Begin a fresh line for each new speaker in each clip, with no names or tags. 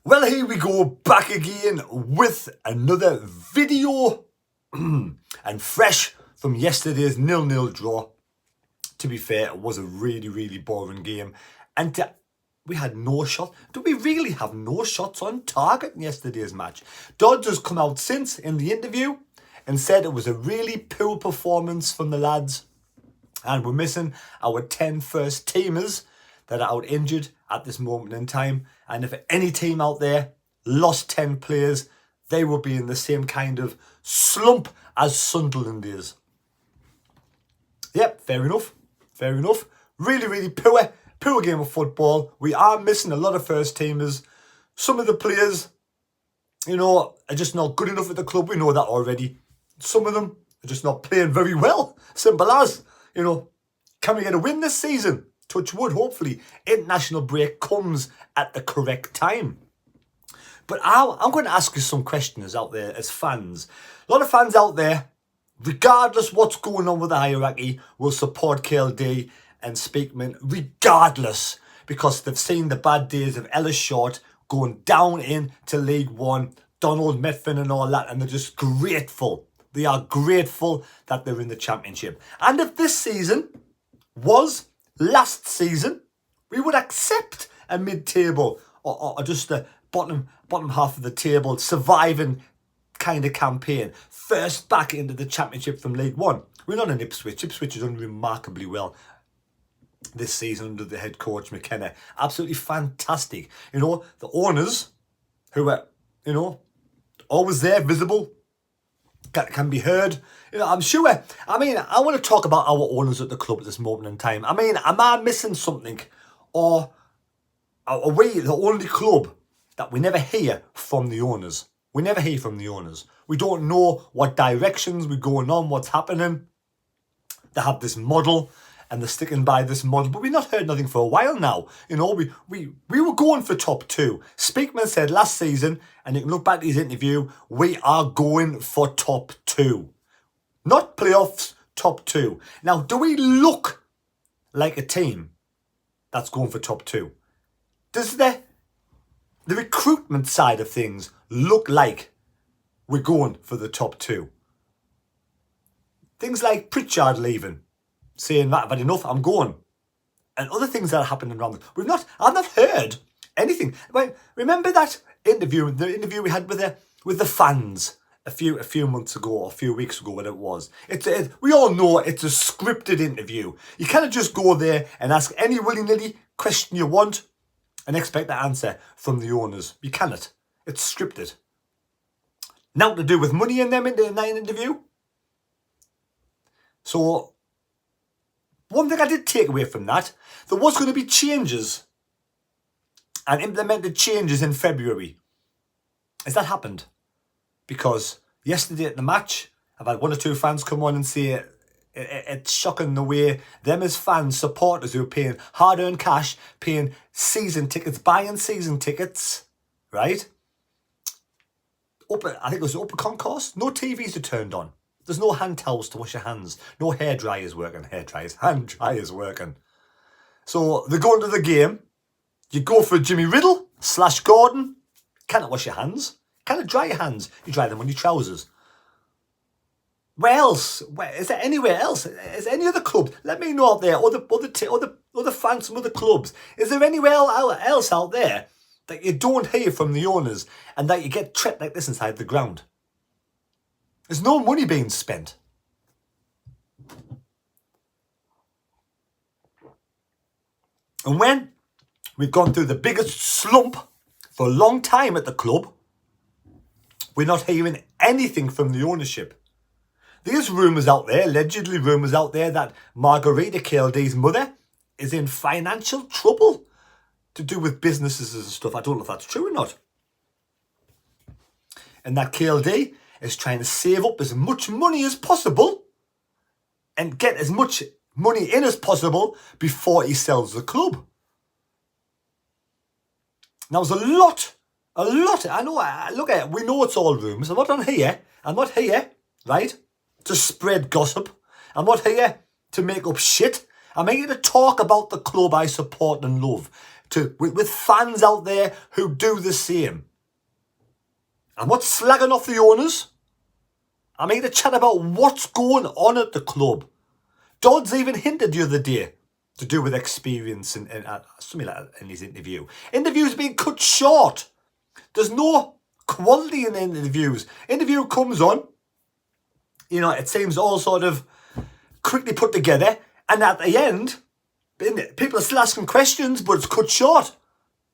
Well, here we go back again with another video and fresh from yesterday's 0-0 draw. To be fair, it was a really boring game and we had no shot. Do we really have no shots on target in yesterday's match? Dodds has come out since in the interview and said it was a really poor performance from the lads and we're missing our 10 first teamers that are out injured at this moment in time. And if any team out there lost 10 players, they will be in the same kind of slump as Sunderland is. Yep, fair enough. Really poor game of football. We are missing a lot of first teamers. Some of the players, are just not good enough at the club. We know that already. Some of them are just not playing very well. Simple as, can we get a win this season? Touch wood, hopefully. International break comes at the correct time. But I'm going to ask you some questions out there as fans. A lot of fans out there, regardless what's going on with the hierarchy, will support KLD and Speakman regardless, because they've seen the bad days of Ellis Short going down into League One, Donald Metfin and all that, and they're just grateful. They are grateful that they're in the Championship. And if this season was last season, we would accept a mid-table or just the bottom half of the table surviving kind of campaign. First back into the Championship from League One. We're not in Ipswich. Ipswich has done remarkably well this season under the head coach McKenna. Absolutely fantastic. The owners who are, always there, visible, can be heard. I'm sure. I want to talk about our owners at the club at this moment in time. Am I missing something? Or are we the only club that we never hear from the owners? We never hear from the owners. We don't know what directions we're going on, what's happening. They have this model and they're sticking by this model, but we've not heard nothing for a while now. We were going for top 2. Speakman said last season, and you can look back at his interview, we are going for top 2. Not playoffs, top 2. Now, do we look like a team that's going for top 2? Does the recruitment side of things look like we're going for the top 2? Things like Pritchard leaving, saying that I've had enough, I'm going. And other things that are happening around. I've not heard anything. Remember that interview, the interview we had with the fans a few months ago, or a few weeks ago, whatever it was. We all know it's a scripted interview. You can't just go there and ask any willy-nilly question you want and expect the answer from the owners. You cannot. It's scripted. Now to do with money in them in that interview. So, one thing I did take away from that, there was going to be changes and implemented changes in February. Has that happened? Because yesterday at the match, I've had one or two fans come on and say it's shocking the way them as fans, supporters who are paying hard-earned cash, paying season tickets, buying season tickets, right? I think it was upper concourse. No TVs are turned on. There's no hand towels to wash your hands. No hand dryers working. Hand dryers working. So they're going to the game. You go for Jimmy Riddle / Gordon. Cannot wash your hands. Cannot dry your hands. You dry them on your trousers. Where else? Is there anywhere else? Is there any other club? Let me know out there. Other fans from other clubs. Is there anywhere else out there that you don't hear from the owners and that you get treated like this inside the ground? There's no money being spent. And when we've gone through the biggest slump for a long time at the club, we're not hearing anything from the ownership. There's rumours out there, allegedly rumours out there, that Margarita, KLD's mother, is in financial trouble to do with businesses and stuff. I don't know if that's true or not. And that KLD is trying to save up as much money as possible and get as much money in as possible before he sells the club. Now, there's a lot. I know, look at it, we know it's all rumours. I'm not here, right, to spread gossip. I'm not here to make up shit. I'm here to talk about the club I support and love. with fans out there who do the same. I'm not slagging off the owners. I'm here to chat about what's going on at the club. Dodds even hinted the other day to do with experience and something like that in his interview. Interviews being cut short. There's no quality in the interviews. Interview comes on, it seems all sort of quickly put together, and at the end, people are still asking questions, but it's cut short.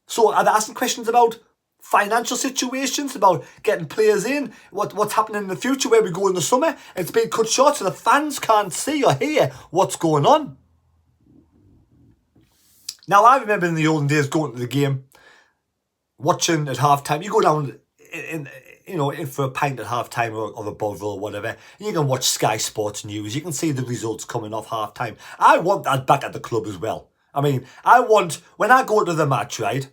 So are they asking questions about financial situations, about getting players in, what's happening in the future, where we go in the summer? It's been cut short so the fans can't see or hear what's going on. Now, I remember in the olden days going to the game, watching at half-time. You go down in for a pint at half-time or above or whatever, and you can watch Sky Sports News. You can see the results coming off half-time. I want that back at the club as well. I mean, when I go to the match, right,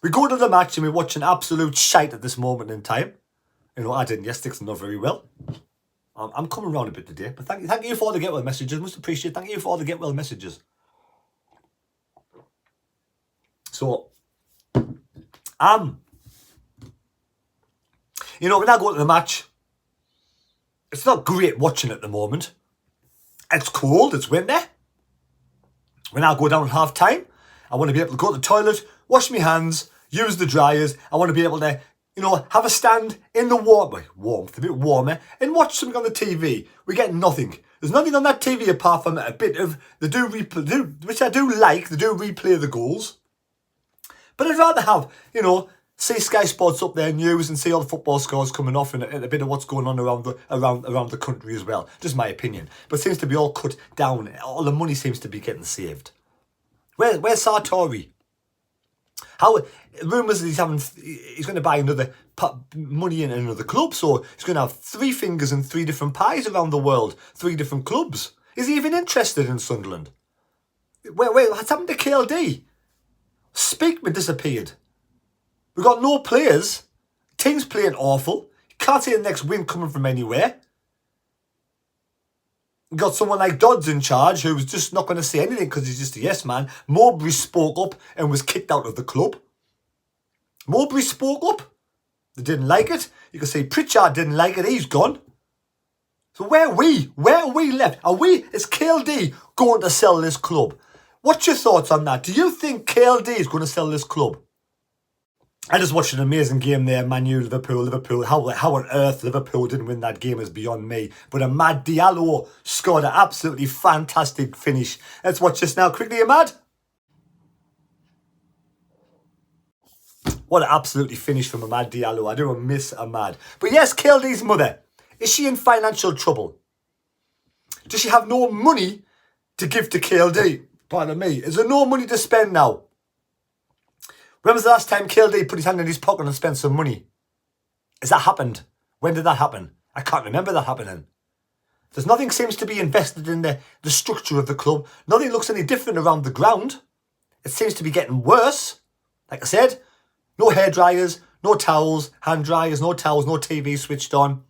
we go to the match and we're watching absolute shite at this moment in time. I didn't yesterday, not very well. I'm coming around a bit today, but thank you for all the get well messages. Must appreciate. Thank you for all the get well messages. So, when I go to the match, it's not great watching at the moment. It's cold, it's winter. When I go down at half time, I want to be able to go to the toilet, wash my hands, use the dryers. I want to be able to, have a stand in the warmth, a bit warmer, and watch something on the TV. We get nothing. There's nothing on that TV apart from a bit of, which I do like, they do replay the goals. But I'd rather have, see Sky Sports up there news and see all the football scores coming off and a bit of what's going on around the country as well. Just my opinion. But it seems to be all cut down. All the money seems to be getting saved. Where's Sartori? Rumours he's going to buy another money in another club, so he's going to have 3 fingers and 3 different pies around the world, 3 different clubs. Is he even interested in Sunderland? What's happened to KLD? Speakman disappeared. We've got no players. Team's playing awful. You can't see the next win coming from anywhere. We've got someone like Dodds in charge who's just not going to say anything because he's just a yes man. Mowbray spoke up and was kicked out of the club. Mowbray spoke up. They didn't like it. You can see Pritchard didn't like it. He's gone. So where are we? Where are we left? Is KLD going to sell this club? What's your thoughts on that? Do you think KLD is going to sell this club? I just watched an amazing game there, Man U, Liverpool. How on earth Liverpool didn't win that game is beyond me. But Amad Diallo scored an absolutely fantastic finish. Let's watch this now quickly, Amad. What an absolutely finish from Amad Diallo. I do miss Amad. But yes, KLD's mother. Is she in financial trouble? Does she have no money to give to KLD? Pardon me. Is there no money to spend now? When was the last time KLD put his hand in his pocket and spent some money? Has that happened? When did that happen? I can't remember that happening. There's nothing seems to be invested in the structure of the club. Nothing looks any different around the ground. It seems to be getting worse. Like I said, no hair dryers, no towels, hand dryers, no towels, no TV switched on.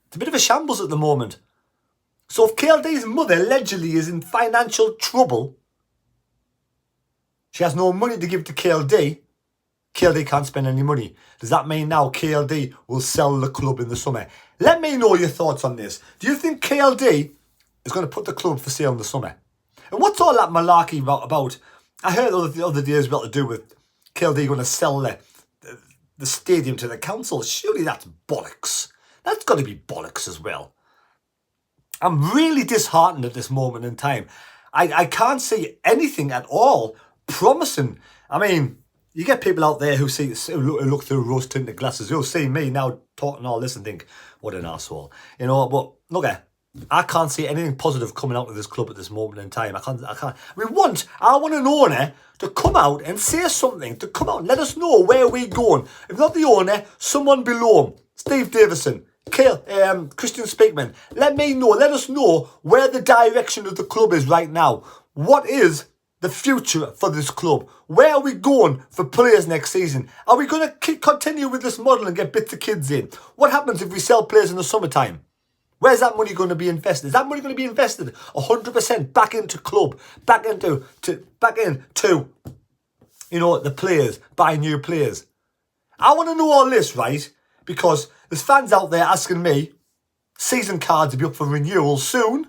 It's a bit of a shambles at the moment. So if KLD's mother allegedly is in financial trouble, she has no money to give to KLD, KLD can't spend any money. Does that mean now KLD will sell the club in the summer? Let me know your thoughts on this. Do you think KLD is going to put the club for sale in the summer? And what's all that malarkey about? I heard the other day as well to do with KLD going to sell the stadium to the council. Surely that's bollocks. That's got to be bollocks as well. I'm really disheartened at this moment in time. I can't see anything at all promising. I mean, you get people out there who look through rose-tinted glasses. You'll see me now talking all this and think, what an arsehole. But look at, I can't see anything positive coming out of this club at this moment in time. I can't. I want an owner to come out and say something, to come out and let us know where we're going. If not the owner, someone below him. Steve Davison, Christian Speakman, let us know where the direction of the club is right now. What is the future for this club? Where are we going for players next season? Are we going to continue with this model and get bits of kids in? What happens if we sell players in the summertime? Where's that money going to be invested? Is that money going to be invested 100% back into club, back into the players, buy new players. I want to know all this, right? Because there's fans out there asking me, season cards will be up for renewal soon.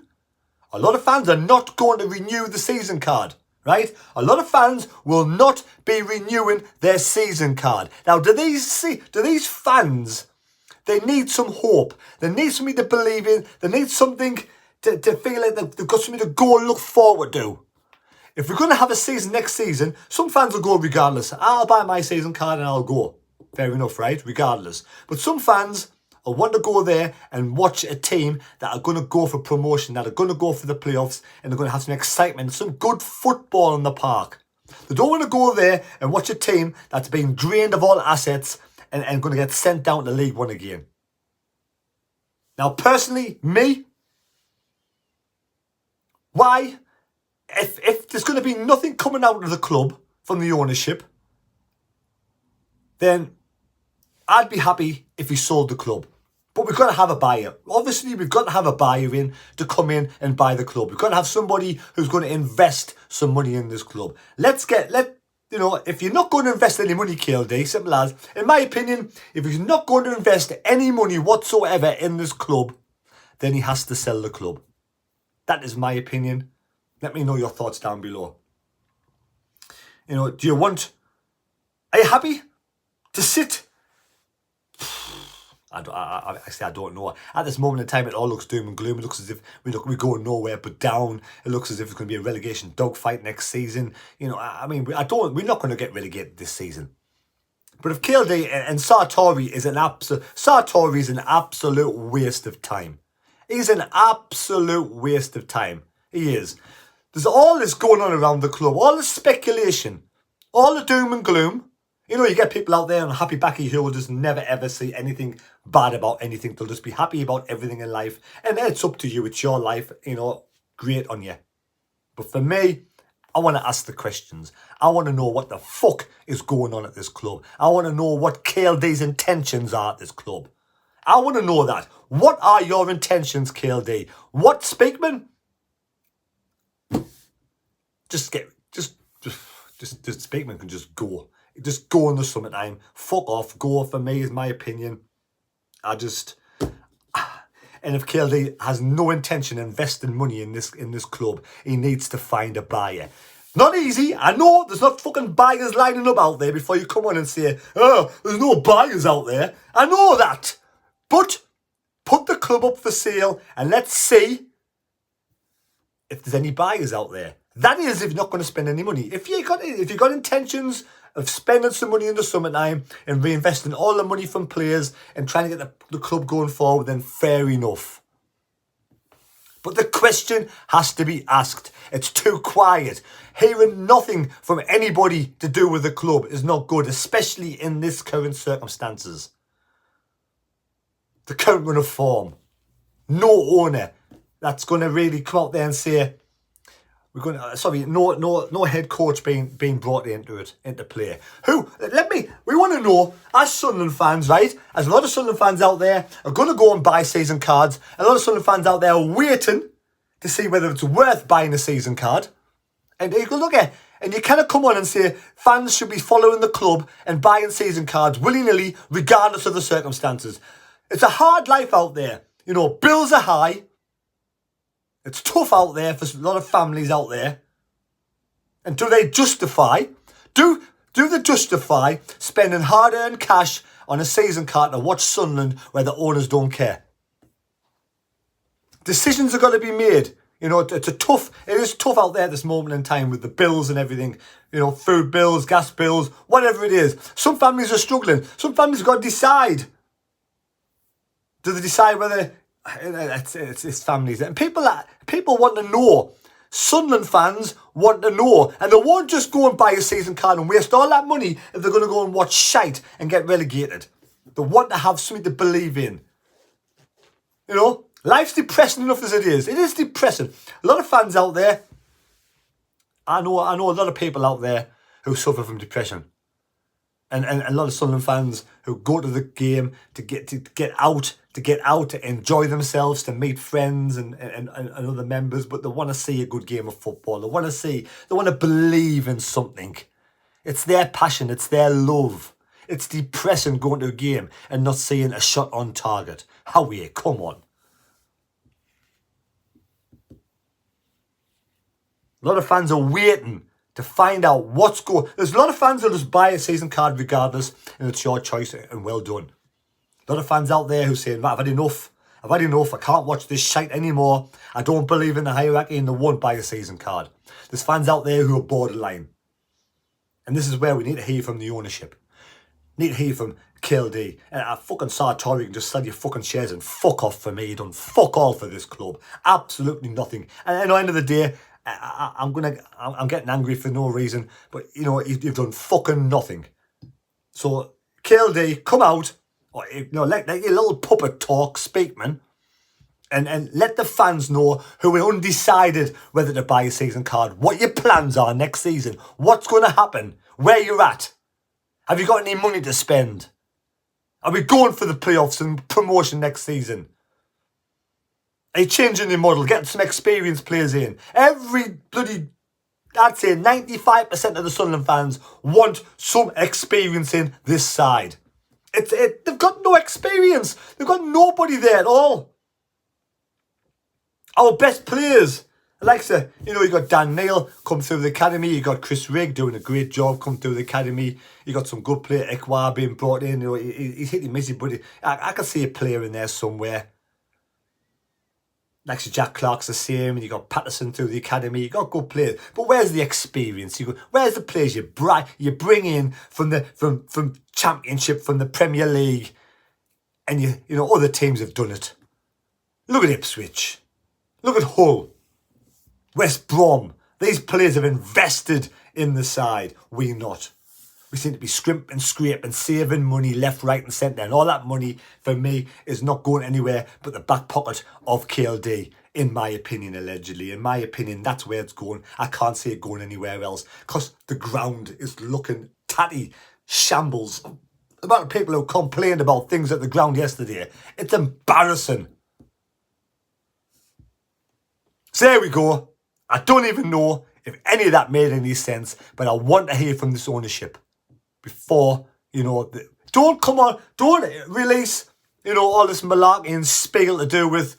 A lot of fans are not going to renew the season card, right? A lot of fans will not be renewing their season card. Now, do these fans, they need some hope. They need something to believe in. They need something to feel like they've got something to go and look forward to. If we're going to have a season next season, some fans will go regardless. I'll buy my season card and I'll go. Fair enough, right? Regardless. But some fans will want to go there and watch a team that are going to go for promotion, that are going to go for the playoffs, and they're going to have some excitement, some good football in the park. They don't want to go there and watch a team that's been drained of all assets and going to get sent down to League One again. Now, personally, me, why? If there's going to be nothing coming out of the club from the ownership, then I'd be happy if he sold the club. But we've got to have a buyer. Obviously, we've got to have a buyer in to come in and buy the club. We've got to have somebody who's going to invest some money in this club. If you're not going to invest any money, KLD, simple as, in my opinion, if he's not going to invest any money whatsoever in this club, then he has to sell the club. That is my opinion. Let me know your thoughts down below. Are you happy to sit? I don't know. At this moment in time, it all looks doom and gloom. It looks as if we're going nowhere but down. It looks as if it's going to be a relegation dogfight next season. We're not going to get relegated this season. But if KLD and Sartori is an absolute waste of time. He's an absolute waste of time. He is. There's all this going on around the club, all the speculation, all the doom and gloom. You get people out there on happy backy who will just never ever see anything bad about anything. They'll just be happy about everything in life. And it's up to you. It's your life. Great on you. But for me, I want to ask the questions. I want to know what the fuck is going on at this club. I want to know what KLD's intentions are at this club. I want to know that. What are your intentions, KLD? What, Speakman? Speakman can just go. Just go in the summertime. Fuck off. Go for me is my opinion. And if KLD has no intention of investing money in this club, he needs to find a buyer. Not easy. I know there's not fucking buyers lining up out there before you come on and say, oh, there's no buyers out there. I know that. But put the club up for sale and let's see if there's any buyers out there. That is if you're not going to spend any money. If you got intentions of spending some money in the summertime and reinvesting all the money from players and trying to get the club going forward, then fair enough. But the question has to be asked. It's too quiet. Hearing nothing from anybody to do with the club is not good, especially in this current circumstances. The current run of form. No owner that's going to really come out there and say, no head coach being brought into play. We want to know, as Sunderland fans, right? As a lot of Sunderland fans out there are going to go and buy season cards. A lot of Sunderland fans out there are waiting to see whether it's worth buying a season card. And you can look at, and you kind of come on and say fans should be following the club and buying season cards willy-nilly, regardless of the circumstances. It's a hard life out there. Bills are high. It's tough out there for a lot of families out there. And do they justify spending hard-earned cash on a season card to watch Sunderland where the owners don't care? Decisions are going to be made. It is tough out there at this moment in time with the bills and everything. Food bills, gas bills, whatever it is. Some families are struggling. Some families have got to decide. Do they decide whether... It's families and people want to know. Sunderland fans want to know, and they won't just go and buy a season card and waste all that money if they're going to go and watch shite and get relegated. They want to have something to believe in. Life's depressing enough as it is. It is depressing. A lot of fans out there. I know a lot of people out there who suffer from depression. And a lot of Sunderland fans who go to the game to get out, to enjoy themselves, to meet friends and other members, but they want to see a good game of football. They want to believe in something. It's their passion. It's their love. It's depressing going to a game and not seeing a shot on target. Howie, come on. A lot of fans are waiting to find out what's going. There's a lot of fans that just buy a season card regardless, and it's your choice, and well done. A lot of fans out there who say, I've had enough. I've had enough. I can't watch this shite anymore. I don't believe in the hierarchy and they won't buy a season card. There's fans out there who are borderline. And this is where we need to hear from the ownership. Need to hear from KLD. And I fucking saw Tory can just sell your fucking shares and fuck off for me. You done fuck all for this club. Absolutely nothing. And at the end of the day, I'm getting angry for no reason. But, you know, you've done fucking nothing. So, KLD, come out. Or, you know, let your little puppet talk, speak, man. And let the fans know who are undecided whether to buy a season card, what your plans are next season, what's going to happen, where you're at. Have you got any money to spend? Are we going for the playoffs and promotion next season? Are you changing your model, getting some experienced players in? Every bloody, I'd say 95% of the Sunderland fans want some experience in this side. They've got no experience. They've got nobody there at all. Our best players, Alexa, you know, you got Dan Neil come through the academy. You got Chris Rigg doing a great job come through the academy. You got some good player, Ekwa being brought in. You know, he's hitting missy, but I can see a player in there somewhere. Like Jack Clark's the same, and you got Patterson through the academy. You got good players, but where's the experience? Where's the players you bring in from Championship, from the Premier League, and you know other teams have done it. Look at Ipswich, look at Hull, West Brom. These players have invested in the side. We not. We seem to be scrimping, scraping, saving money left, right and centre. And all that money, for me, is not going anywhere but the back pocket of KLD, in my opinion, allegedly. In my opinion, that's where it's going. I can't see it going anywhere else because the ground is looking tatty, shambles. The amount of people who complained about things at the ground yesterday, it's embarrassing. So there we go. I don't even know if any of that made any sense, but I want to hear from this ownership. Before, you know, don't release, you know, all this malarkey and spiel to do with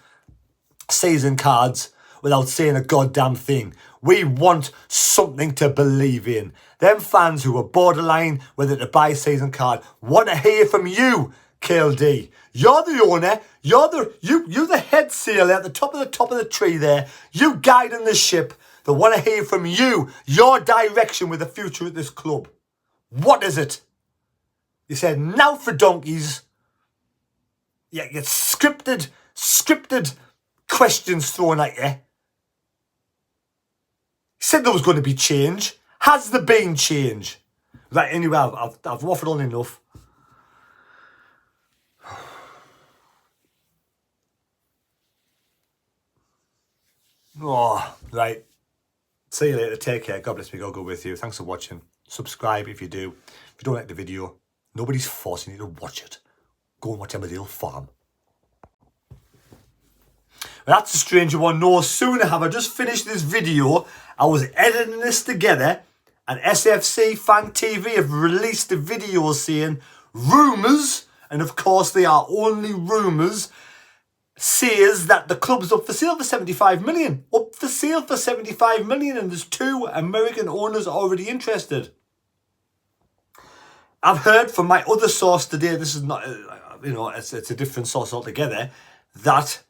season cards without saying a goddamn thing. We want something to believe in. Them fans who are borderline whether to buy a season card want to hear from you, KLD. You're the owner. You're the head sailor at the top of the tree there. You guiding the ship. They want to hear from you, your direction with the future of this club. What is it? You said now for donkeys. Yeah, you get scripted questions thrown at you. You said there was going to be change. Has there been change? Right, anyway, I've waffled on enough. Oh, right. See you later. Take care. God bless me. God go with you. Thanks for watching. Subscribe if you do. If you don't like the video, nobody's forcing you to watch it. Go and watch Emmerdale Farm. Well, that's a stranger one. No sooner have I just finished this video, I was editing this together, and SAFC Fan TV have released a video saying rumours, and of course they are only rumours, says that the club's up for sale for 75 million. Up for sale for 75 million, and there's 2 American owners already interested. I've heard from my other source today, this is not, you know, it's a different source altogether, that,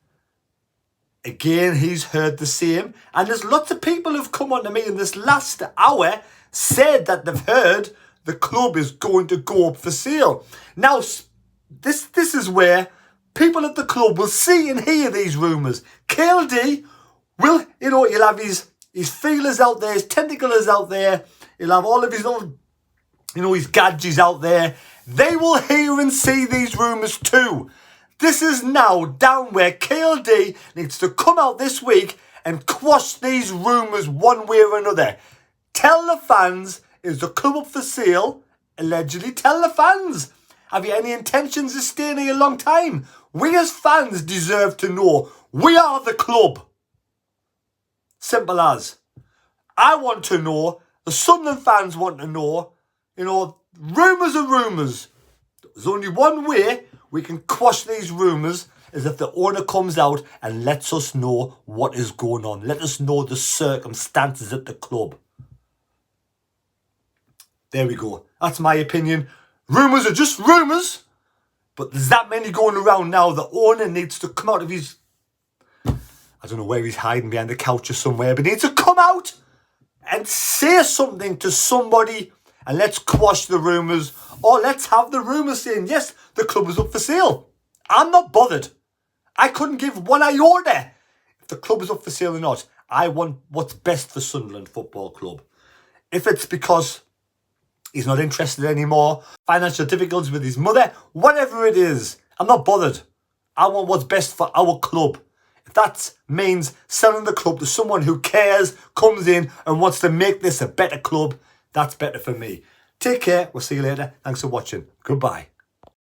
again, he's heard the same. And there's lots of people who've come on to me in this last hour, said that they've heard the club is going to go up for sale. Now, this is where people at the club will see and hear these rumours. KLD will, you know, he'll have his feelers out there, his tentacles out there. He'll have all of his little, you know, his gadgets out there. They will hear and see these rumours too. This is now down where KLD needs to come out this week and quash these rumours one way or another. Tell the fans, is the club up for sale? Allegedly, tell the fans. Have you any intentions of staying here a long time? We as fans deserve to know. We are the club. Simple as. I want to know. The Sunderland fans want to know. You know, rumours are rumours. There's only one way we can quash these rumours, is if the owner comes out and lets us know what is going on. Let us know the circumstances at the club. There we go. That's my opinion. Rumours are just rumours. But there's that many going around now. The owner needs to come out of his... I don't know where he's hiding, behind the couch or somewhere. But he needs to come out and say something to somebody. And let's quash the rumours. Or let's have the rumours saying, yes, the club is up for sale. I'm not bothered. I couldn't give one iota if the club is up for sale or not. I want what's best for Sunderland Football Club. If it's because he's not interested anymore, financial difficulties with his mother, whatever it is, I'm not bothered. I want what's best for our club. If that means selling the club to someone who cares, comes in and wants to make this a better club, that's better for me. Take care. We'll see you later. Thanks for watching. Goodbye.